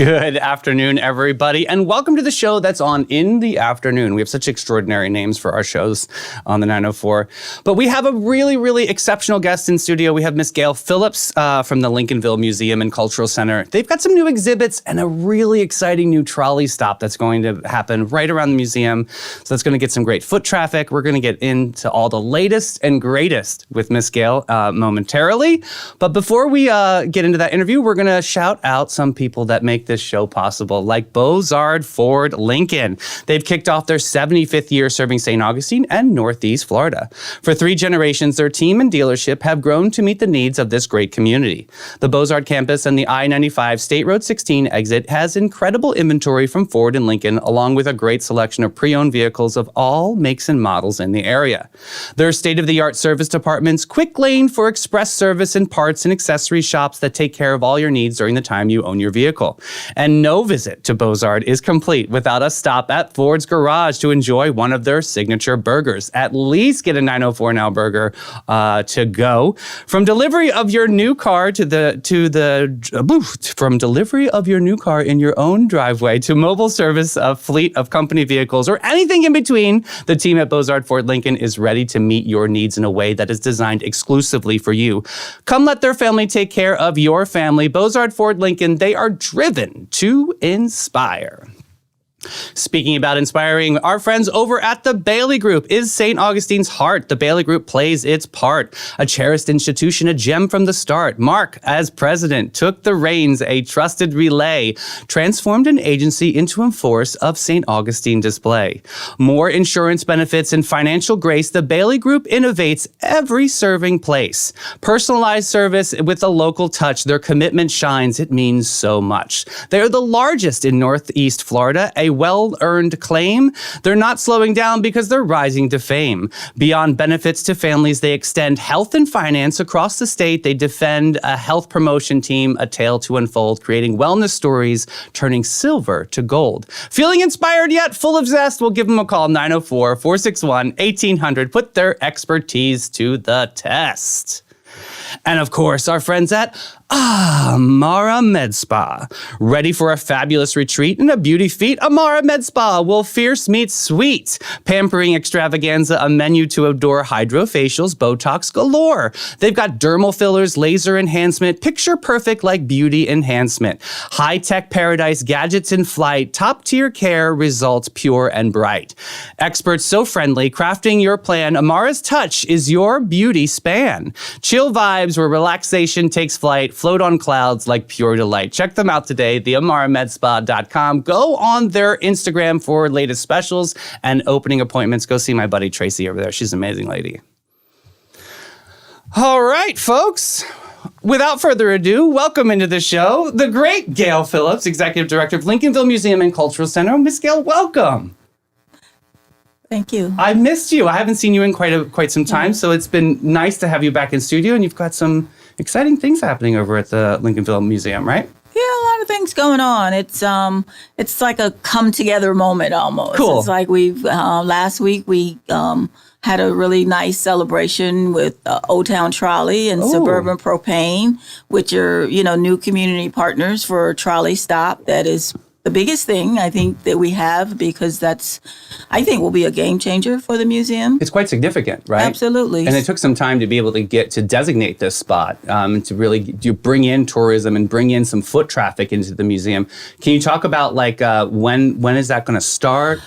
Good afternoon, everybody, and welcome to the show that's on in the afternoon. We have such extraordinary names for our shows on the 904. But we have a really, really exceptional guest in studio. We have Miss Gayle Phillips from the Lincolnville Museum and Cultural Center. They've got some new exhibits and a really exciting new trolley stop that's going to happen right around the museum. So that's going to get some great foot traffic. We're going to get into all the latest and greatest with Miss Gayle momentarily. But before we get into that interview, we're going to shout out some people that make this show possible, like Bozard Ford Lincoln. They've kicked off their 75th year serving St. Augustine and Northeast Florida. For 3 generations, their team and dealership have grown to meet the needs of this great community. The Bozard campus and the I-95 State Road 16 exit has incredible inventory from Ford and Lincoln, along with a great selection of pre-owned vehicles of all makes and models in the area. Their state-of-the-art service departments, quick lane for express service and parts and accessory shops that take care of all your needs during the time you own your vehicle. And no visit to Bozard is complete without a stop at Ford's Garage to enjoy one of their signature burgers. At least get a 904 Now burger to go. From delivery of your new car from delivery of your new car in your own driveway to mobile service of fleet of company vehicles or anything in between, the team at Bozard Ford Lincoln is ready to meet your needs in a way that is designed exclusively for you. Come let their family take care of your family. Bozard Ford Lincoln, they are driven to inspire. Speaking about inspiring, our friends over at the Bailey Group is St. Augustine's heart. The Bailey Group plays its part. A cherished institution, a gem from the start. Mark, as president, took the reins, a trusted relay, transformed an agency into a force of St. Augustine display. More insurance benefits and financial grace, the Bailey Group innovates every serving place. Personalized service with a local touch, their commitment shines. It means so much. They're the largest in Northeast Florida, a well-earned claim. They're not slowing down because they're rising to fame. Beyond benefits to families, they extend health and finance across the state. They defend a health promotion team, a tale to unfold, creating wellness stories, turning silver to gold. Feeling inspired yet full of zest? We'll give them a call, 904-461-1800. Put their expertise to the test. And of course, our friends at Amara Med Spa. Ready for a fabulous retreat and a beauty feat? Amara Med Spa will fierce meet sweet. Pampering extravaganza, a menu to adore, hydrofacials, Botox galore. They've got dermal fillers, laser enhancement, picture perfect like beauty enhancement. High-tech paradise, gadgets in flight, top-tier care, results pure and bright. Experts so friendly, crafting your plan, Amara's touch is your beauty span. Chill vibes where relaxation takes flight, float on clouds like pure delight. Check them out today, theamaramedspa.com. Go on their Instagram for latest specials and opening appointments. Go see my buddy Tracy over there. She's an amazing lady. All right, folks. Without further ado, welcome into the show, the great Gayle Phillips, Executive Director of Lincolnville Museum and Cultural Center. Miss Gayle, welcome. Thank you. I missed you. I haven't seen you in quite some time, so it's been nice to have you back in studio, and you've got some exciting things happening over at the Lincolnville Museum, right? Yeah, a lot of things going on. It's like a come together moment almost. Cool. It's like we've last week we had a really nice celebration with Old Town Trolley and Suburban Propane, which are new community partners for a trolley stop. That is the biggest thing I think that we have, because I think will be a game changer for the museum. It's quite significant, right? Absolutely. And it took some time to be able to get to designate this spot, to really bring in tourism and bring in some foot traffic into the museum. Can you talk about when is that going to start?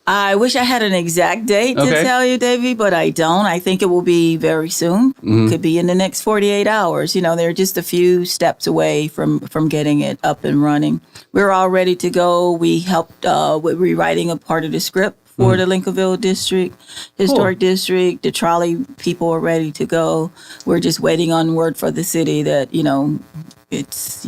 I wish I had an exact date to tell you, Davey, but I don't. I think it will be very soon. Mm-hmm. Could be in the next 48 hours. They're just a few steps away from getting it up and running. We're all ready to go. We helped with rewriting a part of the script for the Lincolnville Historic District. The trolley people are ready to go. We're just waiting on word for the city that, it's,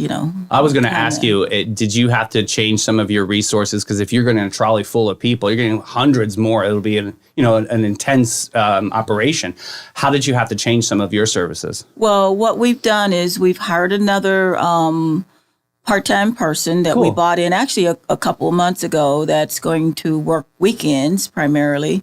I was going to ask you, did you have to change some of your resources? Because if you're going to a trolley full of people, you're getting hundreds more. It'll be an intense operation. How did you have to change some of your services? Well, what we've done is we've hired another part-time person that we bought in actually a couple of months ago that's going to work weekends primarily.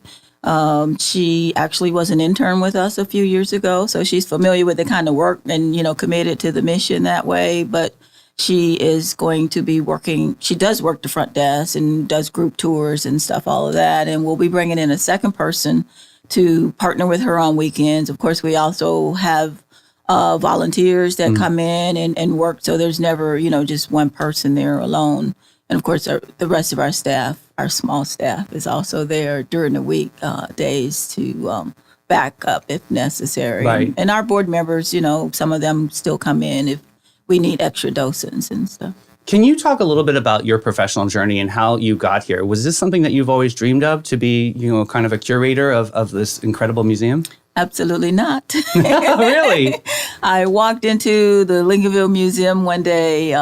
She actually was an intern with us a few years ago, so she's familiar with the kind of work and, committed to the mission that way. But she is going to be working. She does work the front desk and does group tours and stuff, all of that. And we'll be bringing in a second person to partner with her on weekends. Of course, we also have volunteers that come in and work. So there's never, just one person there alone. And of course, the rest of our staff, our small staff, is also there during the week days to back up if necessary. Right. And our board members, some of them still come in if we need extra docents and stuff. Can you talk a little bit about your professional journey and how you got here? Was this something that you've always dreamed of, to be, kind of a curator of this incredible museum? Absolutely not. Really? I walked into the Lincolnville Museum one day.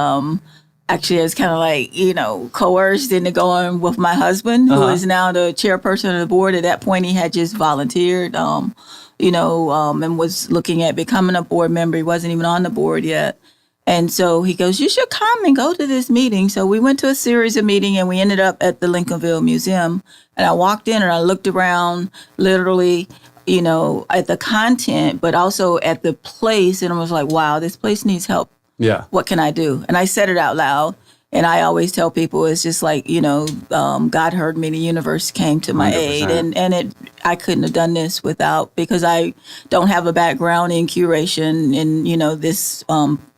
Actually, I was kind of like, coerced into going with my husband, who is now the chairperson of the board. At that point, he had just volunteered, and was looking at becoming a board member. He wasn't even on the board yet. And so he goes, you should come and go to this meeting. So we went to a series of meetings, and we ended up at the Lincolnville Museum. And I walked in and I looked around, literally, at the content, but also at the place. And I was like, wow, this place needs help. Yeah. What can I do? And I said it out loud. And I always tell people, it's just like, God heard me, the universe came to my 100%. Aid. And I couldn't have done this because I don't have a background in curation and, this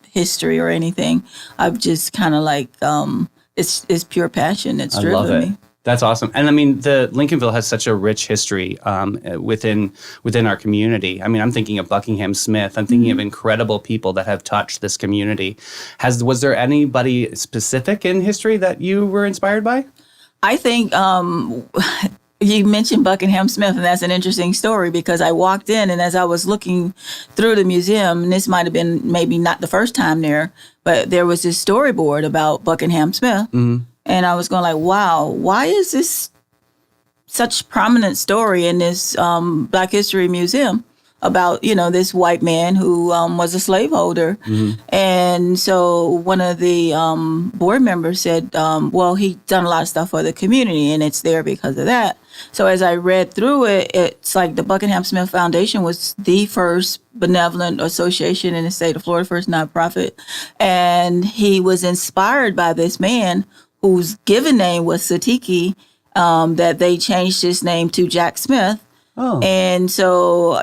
history or anything. I've just kind of like, it's pure passion that's driven me. That's awesome. And I mean, the Lincolnville has such a rich history within our community. I mean, I'm thinking of Buckingham Smith. I'm thinking of incredible people that have touched this community. Was there anybody specific in history that you were inspired by? I think you mentioned Buckingham Smith, and that's an interesting story because I walked in, and as I was looking through the museum, and this might have been maybe not the first time there, but there was this storyboard about Buckingham Smith. Mm-hmm. And I was going like, wow, why is this such prominent story in this Black History Museum about, this white man who was a slaveholder? Mm-hmm. And so one of the board members said, well, he done a lot of stuff for the community, and it's there because of that. So as I read through it, it's like the Buckingham Smith Foundation was the first benevolent association in the state of Florida, first nonprofit. And he was inspired by this man whose given name was Satiki, that they changed his name to Jack Smith. Oh. And so,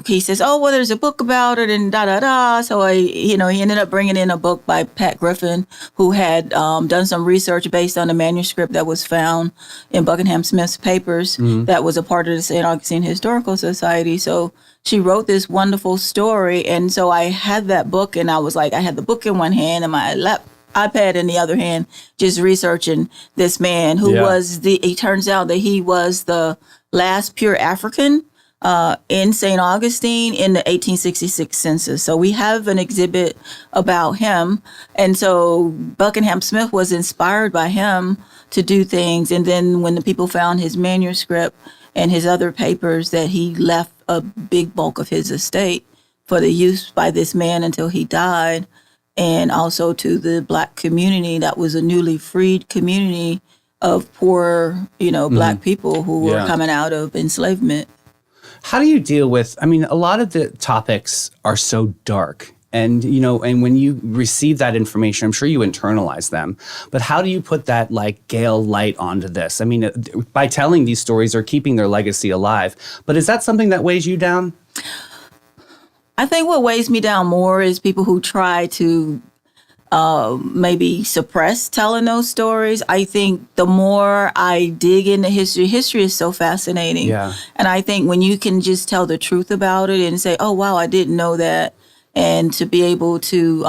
he says, oh, well, there's a book about it and da-da-da. So, he ended up bringing in a book by Pat Griffin, who had done some research based on a manuscript that was found in Buckingham Smith's papers that was a part of the St. Augustine Historical Society. So she wrote this wonderful story. And so I had that book, and I was like, I had the book in one hand and my iPad in the other hand, just researching this man who it turns out that he was the last pure African in St. Augustine in the 1866 census. So we have an exhibit about him. And so Buckingham Smith was inspired by him to do things. And then when the people found his manuscript and his other papers, that he left a big bulk of his estate for the use by this man until he died. And also to the Black community that was a newly freed community of poor, Black people who were coming out of enslavement. How do you deal with, a lot of the topics are so dark. And, and when you receive that information, I'm sure you internalize them. But how do you put that, Gayle light onto this? By telling these stories or keeping their legacy alive. But is that something that weighs you down? I think what weighs me down more is people who try to maybe suppress telling those stories. I think the more I dig into history is so fascinating. Yeah. And I think when you can just tell the truth about it and say, oh, wow, I didn't know that. And to be able to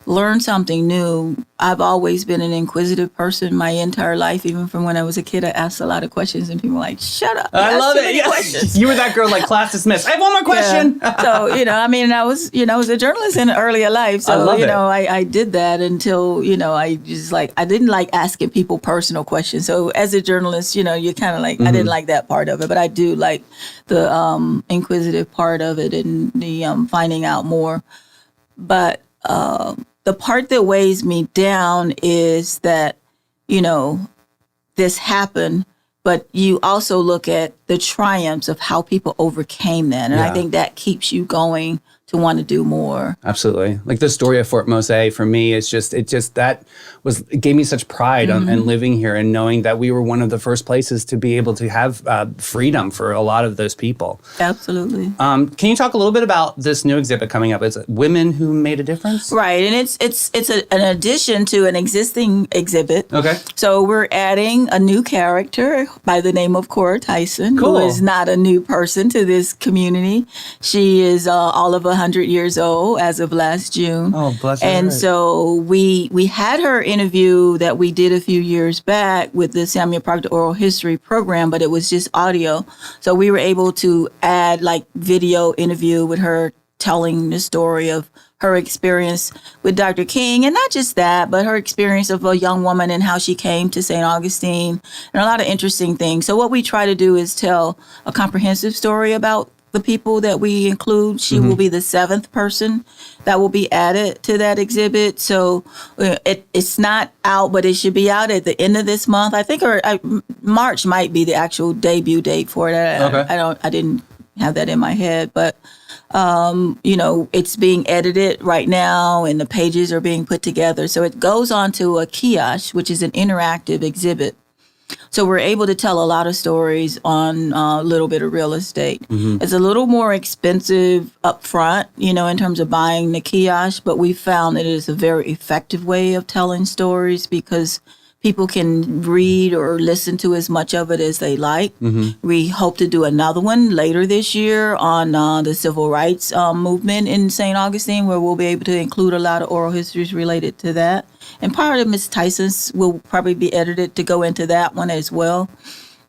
learn something new. I've always been an inquisitive person my entire life. Even from when I was a kid, I asked a lot of questions, and people were like, shut up. I love it. Yes. You were that girl, class dismissed. I have one more question. Yeah. So, I was a journalist in earlier life. So, I did that until, I just I didn't like asking people personal questions. So as a journalist, you're kind of I didn't like that part of it, but I do like the inquisitive part of it and the finding out more. But the part that weighs me down is that, this happened, but you also look at the triumphs of how people overcame that. And I think that keeps you going to want to do more. Absolutely. Like the story of Fort Mose for me is it gave me such pride in living here and knowing that we were one of the first places to be able to have freedom for a lot of those people. Absolutely. Can you talk a little bit about this new exhibit coming up? Is it Women Who Made a Difference? Right. And it's an addition to an existing exhibit. Okay. So we're adding a new character by the name of Cora Tyson, Cool. who is not a new person to this community. She is all of 100 years old as of last June. Oh, bless her. And so we had her interview that we did a few years back with the Samuel Proctor Oral History Program, but it was just audio. So we were able to add like video interview with her telling the story of her experience with Dr. King, and not just that, but her experience of a young woman and how she came to St. Augustine, and a lot of interesting things. So what we try to do is tell a comprehensive story about the people that we include. She will be the 7th person that will be added to that exhibit. So it's not out, but it should be out at the end of this month. I think March might be the actual debut date for it. I didn't have that in my head, but it's being edited right now and the pages are being put together. So it goes onto a kiosk, which is an interactive exhibit. So we're able to tell a lot of stories on a little bit of real estate. It's a little more expensive up front, in terms of buying the kiosk, but we found that it is a very effective way of telling stories because people can read or listen to as much of it as they like. We hope to do another one later this year on the civil rights movement in St. Augustine, where we'll be able to include a lot of oral histories related to that. And part of Ms. Tyson's will probably be edited to go into that one as well.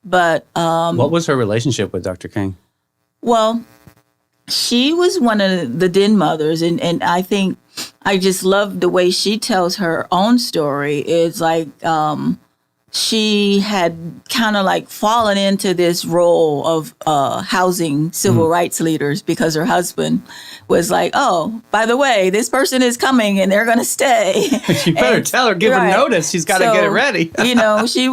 But what was her relationship with Dr. King? Well, she was one of the den mothers, and I think I just love the way she tells her own story. It's like she had kind of like fallen into this role of housing civil rights leaders because her husband was like, oh, by the way, this person is coming and they're going to stay. You better tell her, give her notice. She's got to get it ready. She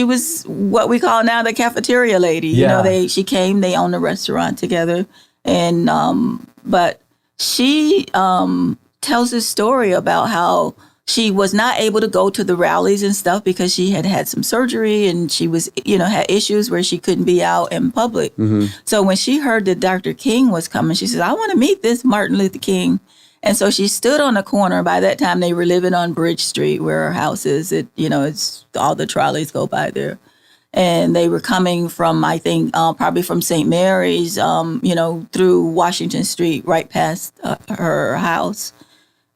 was what we call now the cafeteria lady. She came, they owned a restaurant together. And but she tells this story about how she was not able to go to the rallies and stuff because she had some surgery and she was, had issues where she couldn't be out in public. So when she heard that Dr. King was coming, she said, I want to meet this Martin Luther King. And so she stood on the corner. By that time, they were living on Bridge Street where her house is. It's all the trolleys go by there. And they were coming from, I think, probably from St. Mary's, through Washington Street, right past her house.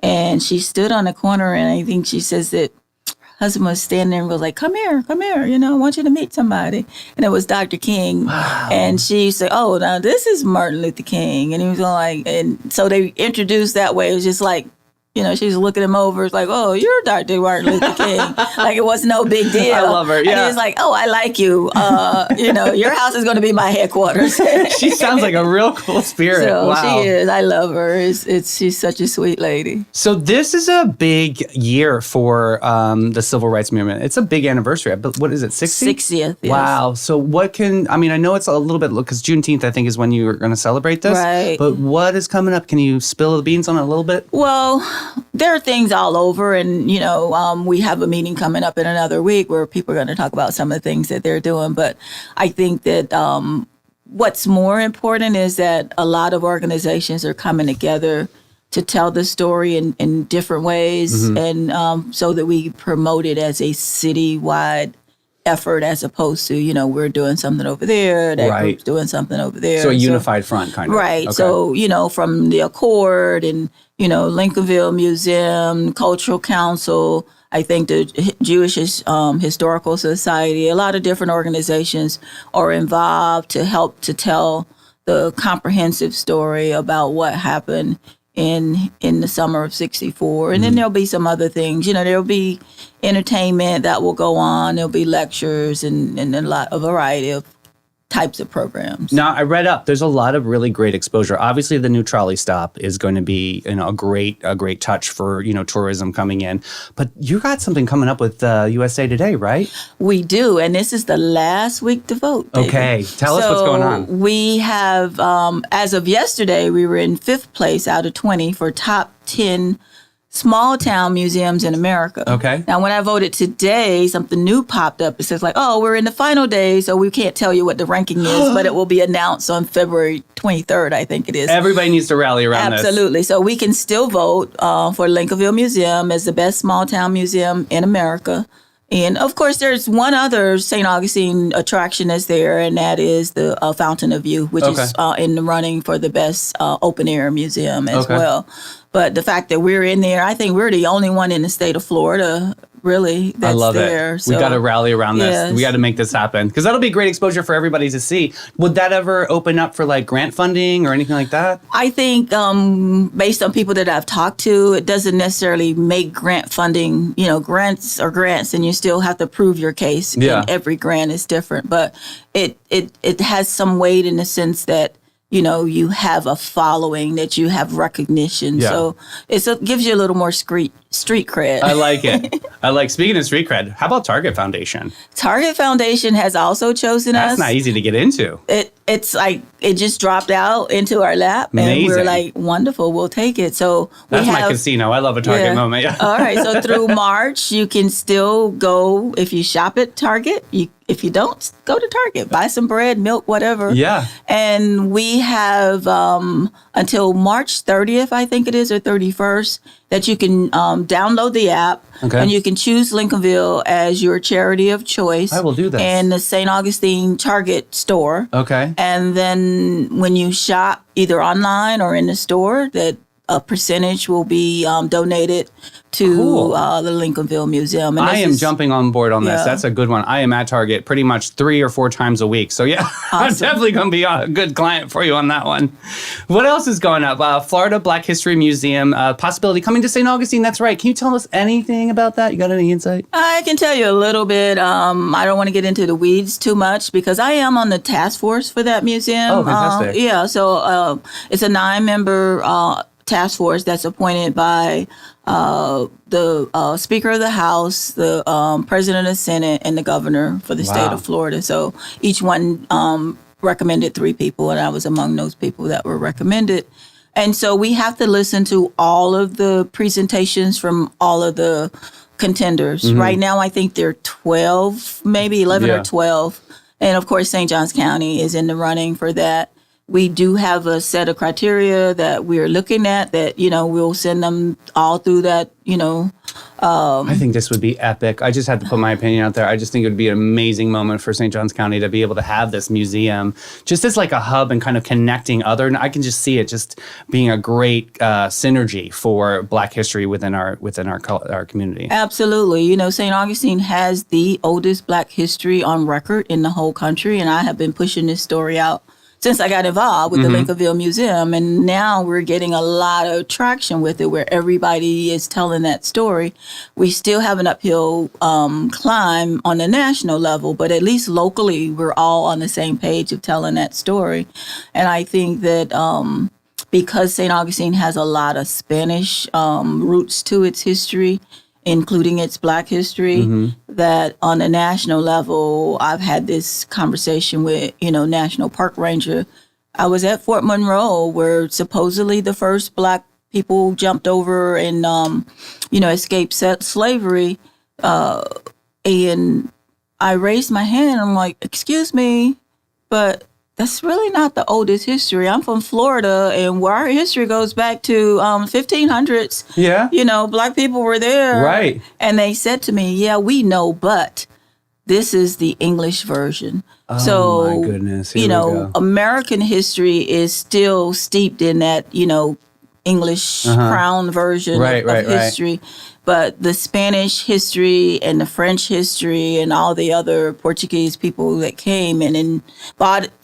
And she stood on the corner, and I think she says that her husband was standing there and was like, come here, I want you to meet somebody. And it was Dr. King. Wow. And she said, oh, now this is Martin Luther King. And he was like, and so they introduced that way. It was just like, she was looking him over. It's like, oh, you're Dr. Martin Luther King. Like, it was no big deal. I love her. Yeah. And he was like, oh, I like you. Your house is going to be my headquarters. She sounds like a real cool spirit. So wow. She is. I love her. She's such a sweet lady. So this is a big year for the civil rights movement. It's a big anniversary. But what is it, 60? 60th, yes. Wow. So I know it's a little bit, because Juneteenth, I think, is when you're going to celebrate this. Right. But what is coming up? Can you spill the beans on it a little bit? Well, there are things all over, and we have a meeting coming up in another week where people are going to talk about some of the things that they're doing. But I think that what's more important is that a lot of organizations are coming together to tell the story in different ways, and so that we promote it as a citywide effort, as opposed to we're doing something over there, that group's doing something over there. So a unified front, kind of. Right. Okay. So from the Accord and Lincolnville Museum, Cultural Council, I think the Jewish Historical Society, a lot of different organizations are involved to help to tell the comprehensive story about what happened in the summer of 64. And then there'll be some other things. There'll be entertainment that will go on. There'll be lectures and a variety of types of programs. Now, I read up. There's a lot of really great exposure. Obviously, the new trolley stop is going to be a great touch for tourism coming in. But you got something coming up with USA Today, right? We do, and this is the last week to vote. David. Okay, tell us what's going on. We have, as of yesterday, we were in 5th place out of 20 for top 10 small town museums in America. Okay. Now, when I voted today, something new popped up. It says we're in the final days, so we can't tell you what the ranking is, but it will be announced on February 23rd, I think it is. Everybody needs to rally around this. Absolutely. So we can still vote for Lincolnville Museum as the best small town museum in America. And, of course, there's one other St. Augustine attraction that's there, and that is the Fountain of Youth, which is in the running for the best open-air museum as well. But the fact that we're in there, I think we're the only one in the state of Florida, really, that's I love there. it. So, we got to rally around this. Yes. We got to make this happen because that'll be great exposure for everybody to see. Would that ever open up for grant funding or anything like that? I think based on people that I've talked to, it doesn't necessarily make grant funding, grants are grants and you still have to prove your case. Yeah. And every grant is different, but it has some weight in the sense that you have a following, that you have recognition. Yeah. So it gives you a little more street cred. I like it. Speaking of street cred, how about Target Foundation? Target Foundation has also chosen us. That's not easy to get into. It's it just dropped out into our lap. Amazing. And we're like, wonderful, we'll take it. So that's my casino. I love a Target moment. Yeah. All right. So through March, you can still go, if you shop at Target, if you don't, go to Target, buy some bread, milk, whatever. Yeah. And we have until March 30th, I think it is, or 31st, that you can download the app. Okay. And you can choose Lincolnville as your charity of choice. I will do that. And the St. Augustine Target store. Okay. And then when you shop either online or in the store, that a percentage will be donated to the Lincolnville Museum. And I am jumping on board on this. Yeah. That's a good one. I am at Target pretty much 3 or 4 times a week. So yeah, I'm definitely going to be a good client for you on that one. What else is going up? Florida Black History Museum, possibility coming to St. Augustine. That's right. Can you tell us anything about that? You got any insight? I can tell you a little bit. I don't want to get into the weeds too much because I am on the task force for that museum. Oh, fantastic. So it's a 9-member task force that's appointed by the Speaker of the House, the President of the Senate, and the Governor for the state of Florida. So each one recommended 3 people, and I was among those people that were recommended. And so we have to listen to all of the presentations from all of the contenders. Mm-hmm. Right now, I think there are 12, maybe 11 or 12. And of course, St. Johns County is in the running for that. We do have a set of criteria that we're looking at that, we'll send them all through that, I think this would be epic. I just had to put my opinion out there. I just think it would be an amazing moment for St. Johns County to be able to have this museum just as a hub and kind of connecting other. And I can just see it just being a great synergy for Black history within our community. Absolutely. St. Augustine has the oldest Black history on record in the whole country. And I have been pushing this story out since I got involved with the Lincolnville Museum. And now we're getting a lot of traction with it where everybody is telling that story. We still have an uphill climb on the national level, but at least locally, we're all on the same page of telling that story. And I think that because St. Augustine has a lot of Spanish roots to its history, including its Black history, that on a national level, I've had this conversation with, National Park Ranger. I was at Fort Monroe where supposedly the first Black people jumped over and, escaped slavery. And I raised my hand. I'm like, excuse me, but that's really not the oldest history. I'm from Florida, and where our history goes back to 1500s. Yeah. Black people were there. Right. And they said to me, yeah, we know, but this is the English version. Oh, so, my goodness. Here we go. American history is still steeped in that, English crown version of history. Right. But the Spanish history and the French history and all the other Portuguese people that came and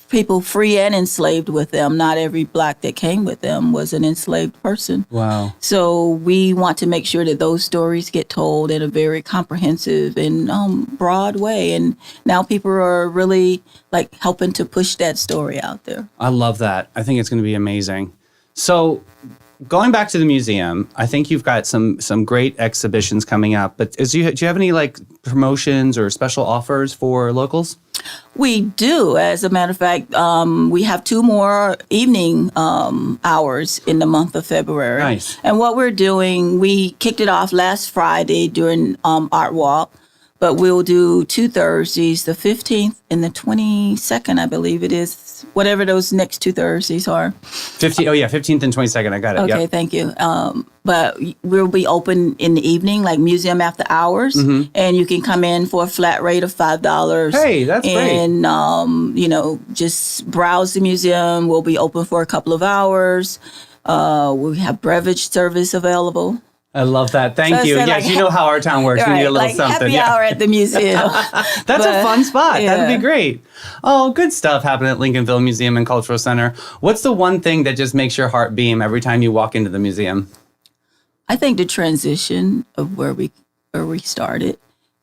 people free and enslaved with them. Not every Black that came with them was an enslaved person. Wow. So we want to make sure that those stories get told in a very comprehensive and broad way. And now people are really like helping to push that story out there. I love that. I think it's going to be amazing. So going back to the museum, I think you've got some great exhibitions coming up. But do you have any like promotions or special offers for locals? We do. As a matter of fact, we have 2 more evening hours in the month of February. Nice. And what we're doing, we kicked it off last Friday during Art Walk, but we'll do 2 Thursdays, the 15th and the 22nd, I believe it is, whatever those next 2 Thursdays are. 15th and 22nd. I got it. Okay, Yep. thank you. But we'll be open in the evening, like museum after hours, and you can come in for a flat rate of $5. Hey, that's great. And, just browse the museum. We'll be open for a couple of hours. We have beverage service available. I love that. Thank So you. it's Yes, like you know how our town works. Right, We need a little like something. happy hour at the museum. That's a fun spot. yeah. That'd be great. Oh, good stuff happening at Lincolnville Museum and Cultural Center. What's the one thing that just makes your heart beam every time you walk into the museum? I think the transition of where we started,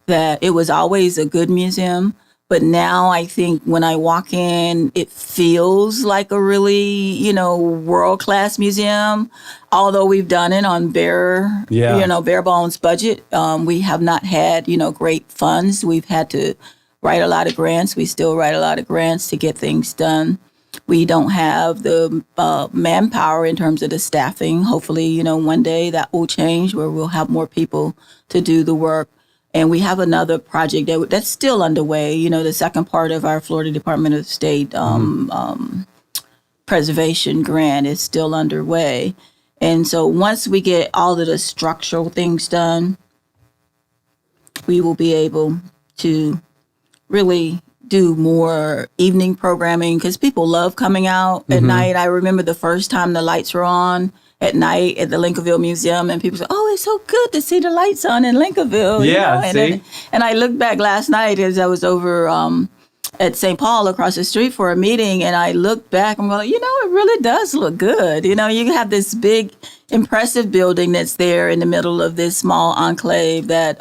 that it was always a good museum, but now I think when I walk in, it feels like a really, world-class museum. Although we've done it on bare bones budget, we have not had, great funds. We've had to write a lot of grants. We still write a lot of grants to get things done. We don't have the manpower in terms of the staffing. Hopefully, one day that will change where we'll have more people to do the work. And we have another project that's still underway. The second part of our Florida Department of State preservation grant is still underway. And so once we get all of the structural things done, we will be able to really do more evening programming because people love coming out at night. I remember the first time the lights were on at night at the Lincolnville Museum, and people say, "Oh, it's so good to see the lights on in Lincolnville." Yeah, And I looked back last night as I was over at St. Paul across the street for a meeting, and I looked back. I'm going, it really does look good. You have this big, impressive building that's there in the middle of this small enclave that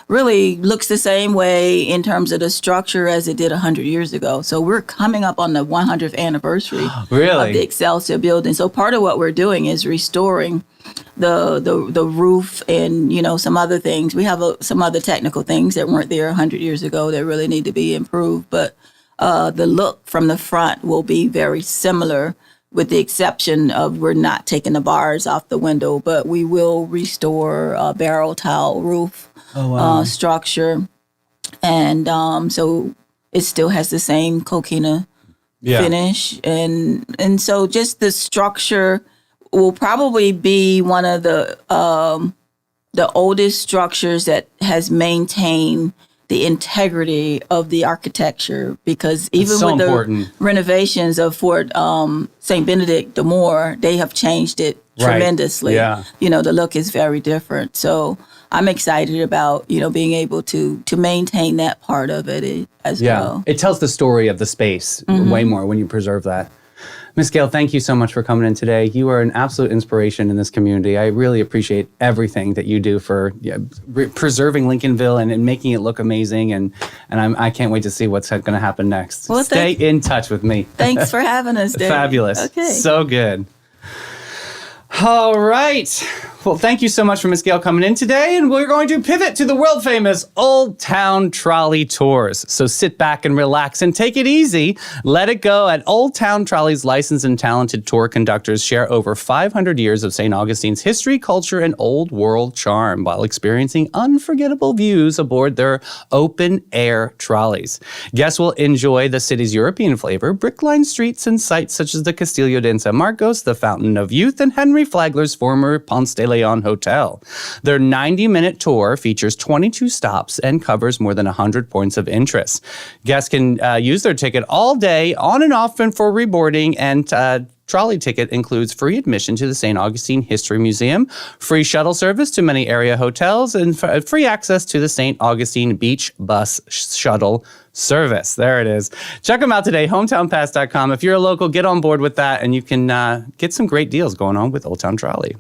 really looks the same way in terms of the structure as it did 100 years ago. So we're coming up on the 100th anniversary of the Excelsior building. So part of what we're doing is restoring the roof and, some other things. We have some other technical things that weren't there 100 years ago that really need to be improved. But the look from the front will be very similar, with the exception of we're not taking the bars off the window, but we will restore a barrel tile roof structure. And so it still has the same coquina finish. And so just the structure will probably be one of the oldest structures that has maintained the integrity of the architecture, because even with the renovations of Fort St. Benedict de Moore, they have changed it tremendously. Yeah. The look is very different. So I'm excited about, being able to maintain that part of it as well. It tells the story of the space way more when you preserve that. Ms. Gayle, thank you so much for coming in today. You are an absolute inspiration in this community. I really appreciate everything that you do for preserving Lincolnville and making it look amazing. And I can't wait to see what's going to happen next. Well, stay in touch with me. Thanks for having us, David. Fabulous. Okay. So good. All right. Well, thank you so much for Ms. Gayle coming in today, and we're going to pivot to the world famous Old Town Trolley Tours. So sit back and relax and take it easy. Let it go at Old Town Trolley's licensed and talented tour conductors share over 500 years of St. Augustine's history, culture, and old world charm while experiencing unforgettable views aboard their open-air trolleys. Guests will enjoy the city's European flavor, brick-lined streets, and sights such as the Castillo de San Marcos, the Fountain of Youth, and Henry Flagler's former Ponce de Leon Hotel. Their 90-minute tour features 22 stops and covers more than 100 points of interest. Guests can use their ticket all day, on and off, and for reboarding and trolley ticket includes free admission to the St. Augustine History Museum, free shuttle service to many area hotels, and free access to the St. Augustine Beach Bus Shuttle service. There it is. Check them out today, hometownpass.com. If you're a local, get on board with that, and you can get some great deals going on with Old Town Trolley.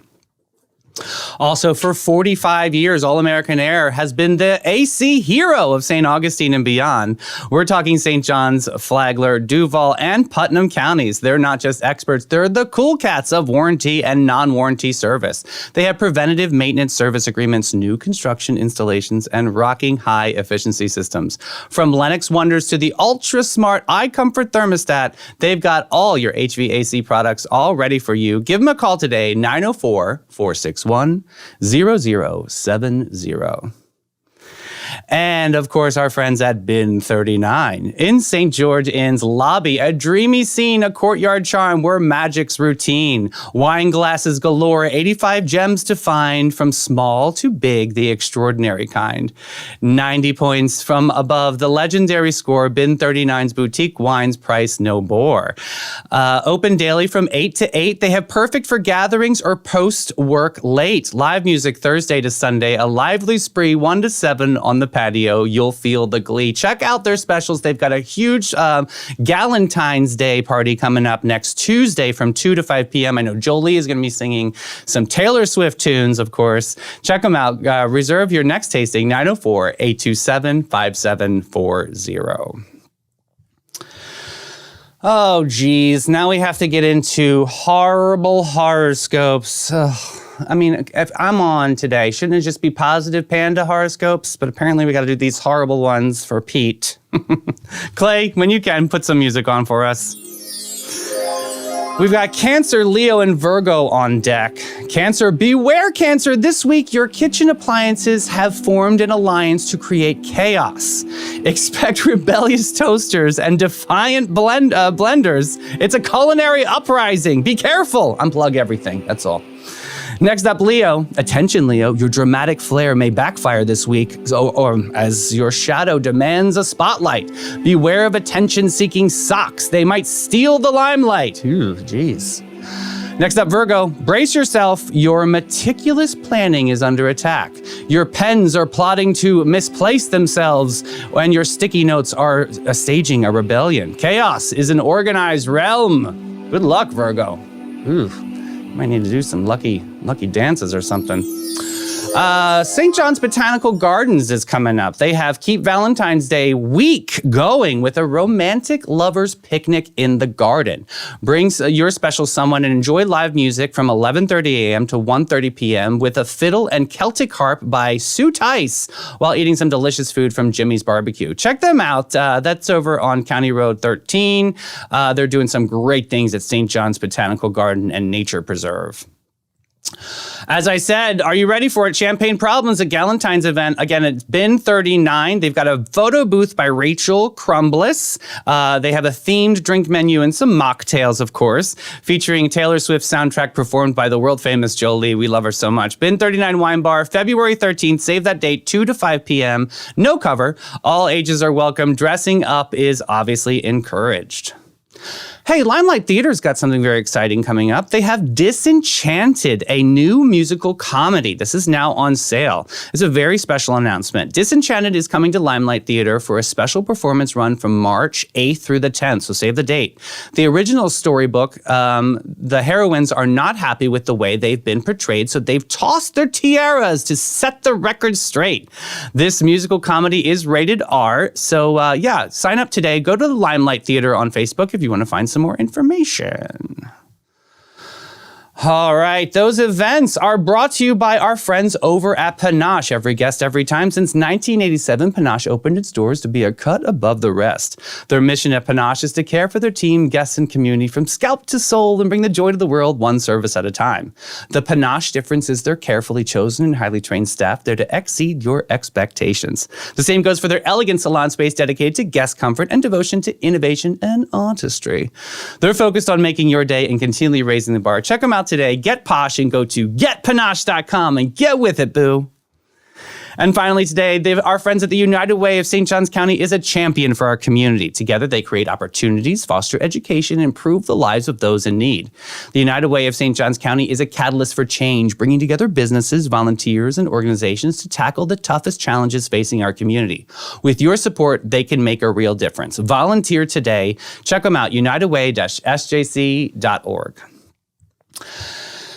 Also, for 45 years, All-American Air has been the AC hero of St. Augustine and beyond. We're talking St. John's, Flagler, Duval, and Putnam counties. They're not just experts, they're the cool cats of warranty and non-warranty service. They have preventative maintenance service agreements, new construction installations, and rocking high-efficiency systems. From Lennox Wonders to the ultra-smart iComfort thermostat, they've got all your HVAC products all ready for you. Give them a call today, 904-461-0070. And, of course, our friends at Bin 39. In St. George Inn's lobby, a dreamy scene, a courtyard charm where magic's routine. Wine glasses galore, 85 gems to find, from small to big, the extraordinary kind. 90 points from above the legendary score, Bin 39's boutique wines price no more. Open daily from 8 to 8. They have perfect for gatherings or post-work late. Live music Thursday to Sunday, a lively spree 1 to 7 on the patio. You'll feel the glee. Check out their specials. They've got a huge Galentine's Day party coming up next Tuesday from 2 to 5 p.m. I know Jolie is going to be singing some Taylor Swift tunes, of course. Check them out. Reserve your next tasting, 904-827-5740. Oh, geez. Now we have to get into horrible horoscopes. I mean, if I'm on today, shouldn't it just be positive panda horoscopes? But apparently we got to do these horrible ones for Pete. Clay, when you can, put some music on for us. We've got Cancer, Leo, and Virgo on deck. Cancer, beware, Cancer. This week, your kitchen appliances have formed an alliance to create chaos. Expect rebellious toasters and defiant blenders. It's a culinary uprising. Be careful. Unplug everything. That's all. Next up, Leo. Attention, Leo. Your dramatic flair may backfire this week, or as your shadow demands a spotlight. Beware of attention-seeking socks. They might steal the limelight. Ooh, geez. Next up, Virgo. Brace yourself. Your meticulous planning is under attack. Your pens are plotting to misplace themselves, and your sticky notes are staging a rebellion. Chaos is an organized realm. Good luck, Virgo. Ooh. Might need to do some lucky dances or something. St. John's Botanical Gardens is coming up. They have Keep Valentine's Day week going with a romantic lovers picnic in the garden. Bring your special someone and enjoy live music from 11:30 a.m. to 1:30 p.m. with a fiddle and Celtic harp by Sue Tice while eating some delicious food from Jimmy's Barbecue. Check them out. That's over on County Road 13. They're doing some great things at St. John's Botanical Garden and Nature Preserve. As I said, are you ready for it? Champagne Problems, a Galentine's event. Again, it's Bin 39. They've got a photo booth by Rachel Crumbliss. They have a themed drink menu and some mocktails, of course, featuring Taylor Swift's soundtrack performed by the world-famous Jolie. We love her so much. Bin 39 Wine Bar, February 13th. Save that date, 2 to 5 p.m. No cover. All ages are welcome. Dressing up is obviously encouraged. Hey, Limelight Theater's got something very exciting coming up. They have Disenchanted, a new musical comedy. This is now on sale. It's a very special announcement. Disenchanted is coming to Limelight Theater for a special performance run from March 8th through the 10th, so save the date. The original storybook, the heroines are not happy with the way they've been portrayed, so they've tossed their tiaras to set the record straight. This musical comedy is rated R, so sign up today. Go to the Limelight Theater on Facebook if you want to find some more information. All right, those events are brought to you by our friends over at Panache. Every guest, every time. Since 1987, Panache opened its doors to be a cut above the rest. Their mission at Panache is to care for their team, guests, and community from scalp to soul and bring the joy to the world one service at a time. The Panache difference is their carefully chosen and highly trained staff there to exceed your expectations. The same goes for their elegant salon space dedicated to guest comfort and devotion to innovation and artistry. They're focused on making your day and continually raising the bar. Check them out today. Get posh and go to getpanache.com and get with it, boo. And finally today, our friends at the United Way of St. Johns County is a champion for our community. Together, they create opportunities, foster education, and improve the lives of those in need. The United Way of St. Johns County is a catalyst for change, bringing together businesses, volunteers, and organizations to tackle the toughest challenges facing our community. With your support, they can make a real difference. Volunteer today. Check them out, unitedway-sjc.org.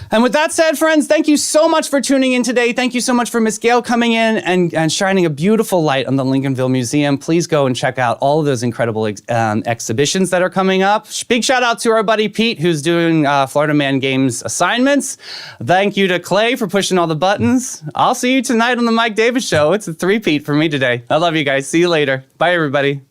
And with that said, friends, thank you so much for tuning in today. Thank you so much for Miss Gayle coming in and shining a beautiful light on the Lincolnville Museum. Please go and check out all of those incredible exhibitions that are coming up. Big shout out to our buddy Pete, who's doing Florida Man Games assignments. Thank you to Clay for pushing all the buttons. I'll see you tonight on the Mike Davis Show. It's a three-peat for me today. I love you guys. See you later. Bye, everybody.